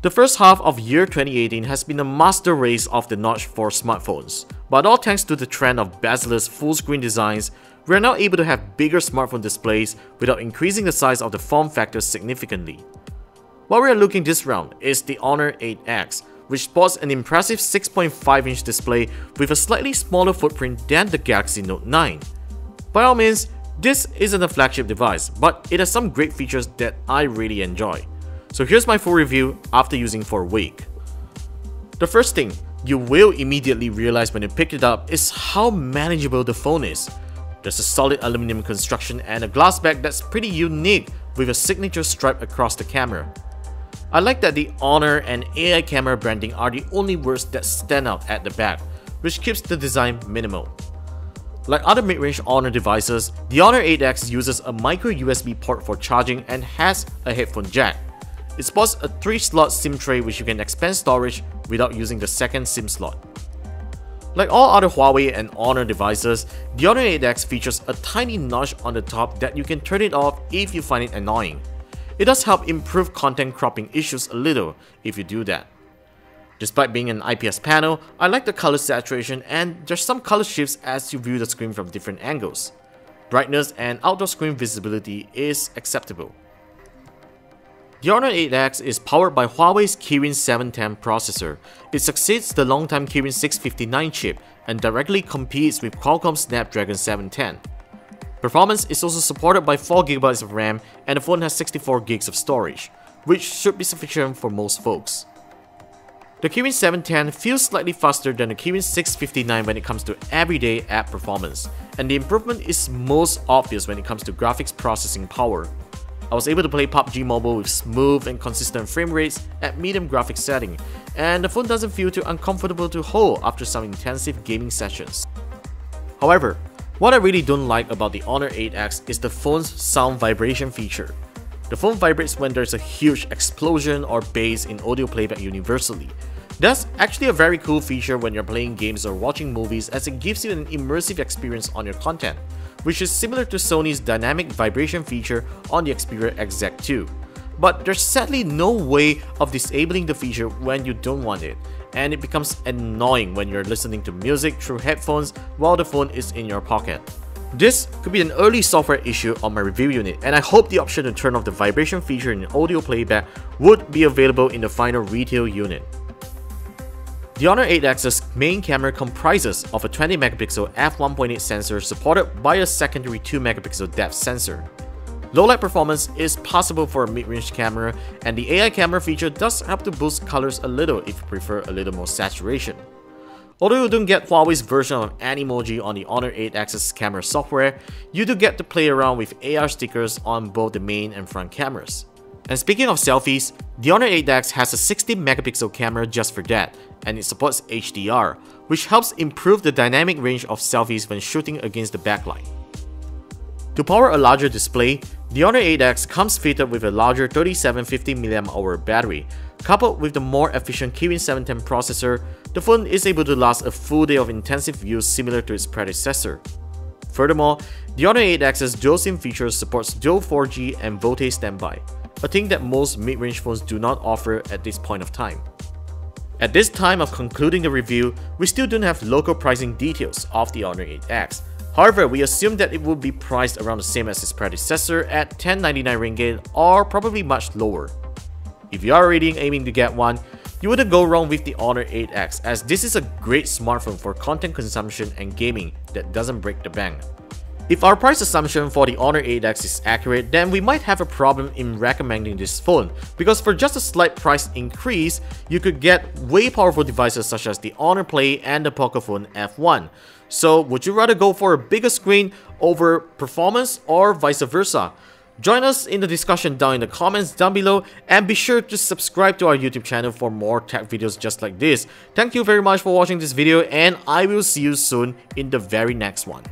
The first half of year 2018 has been a master race of the notch for smartphones, but all thanks to the trend of bezel-less full-screen designs, we are now able to have bigger smartphone displays without increasing the size of the form factor significantly. What we are looking this round is the Honor 8X, which sports an impressive 6.5-inch display with a slightly smaller footprint than the Galaxy Note 9. By all means, this isn't a flagship device, but it has some great features that I really enjoy. So here's my full review after using for a week. The first thing you will immediately realize when you pick it up is how manageable the phone is. There's a solid aluminum construction and a glass back that's pretty unique with a signature stripe across the camera. I like that the Honor and AI camera branding are the only words that stand out at the back, which keeps the design minimal. Like other mid-range Honor devices, the Honor 8X uses a micro USB port for charging and has a headphone jack. It sports a 3-slot SIM tray which you can expand storage without using the second SIM slot. Like all other Huawei and Honor devices, the Honor 8X features a tiny notch on the top that you can turn it off if you find it annoying. It does help improve content cropping issues a little if you do that. Despite being an IPS panel, I like the color saturation and there's some color shifts as you view the screen from different angles. Brightness and outdoor screen visibility is acceptable. The Honor 8X is powered by Huawei's Kirin 710 processor. It succeeds the longtime Kirin 659 chip and directly competes with Qualcomm's Snapdragon 710. Performance is also supported by 4GB of RAM and the phone has 64GB of storage, which should be sufficient for most folks. The Kirin 710 feels slightly faster than the Kirin 659 when it comes to everyday app performance, and the improvement is most obvious when it comes to graphics processing power. I was able to play PUBG Mobile with smooth and consistent frame rates at medium graphics setting, and the phone doesn't feel too uncomfortable to hold after some intensive gaming sessions. However, what I really don't like about the Honor 8X is the phone's sound vibration feature. The phone vibrates when there's a huge explosion or bass in audio playback universally. That's actually a very cool feature when you're playing games or watching movies, as it gives you an immersive experience on your content, which is similar to Sony's dynamic vibration feature on the Xperia XZ2. But there's sadly no way of disabling the feature when you don't want it, and it becomes annoying when you're listening to music through headphones while the phone is in your pocket. This could be an early software issue on my review unit, and I hope the option to turn off the vibration feature in audio playback would be available in the final retail unit. The Honor 8X's main camera comprises of a 20MP f1.8 sensor supported by a secondary 2MP depth sensor. Low-light performance is possible for a mid-range camera, and the AI camera feature does help to boost colors a little if you prefer a little more saturation. Although you don't get Huawei's version of Animoji on the Honor 8X's camera software, you do get to play around with AR stickers on both the main and front cameras. And speaking of selfies, the Honor 8X has a 60MP camera just for that, and it supports HDR, which helps improve the dynamic range of selfies when shooting against the backlight. To power a larger display, the Honor 8X comes fitted with a larger 3750mAh battery. Coupled with the more efficient Kirin 710 processor, the phone is able to last a full day of intensive use similar to its predecessor. Furthermore, the Honor 8X's dual SIM feature supports dual 4G and VoLTE standby, a thing that most mid-range phones do not offer at this point of time. At this time of concluding the review, we still don't have local pricing details of the Honor 8X. However, we assume that it will be priced around the same as its predecessor at 1099 ringgit or probably much lower. If you are already aiming to get one, you wouldn't go wrong with the Honor 8X, as this is a great smartphone for content consumption and gaming that doesn't break the bank. If our price assumption for the Honor 8X is accurate, then we might have a problem in recommending this phone, because for just a slight price increase, you could get way powerful devices such as the Honor Play and the Pocophone F1. So would you rather go for a bigger screen over performance or vice versa? Join us in the discussion down in the comments down below, and be sure to subscribe to our YouTube channel for more tech videos just like this. Thank you very much for watching this video, and I will see you soon in the very next one.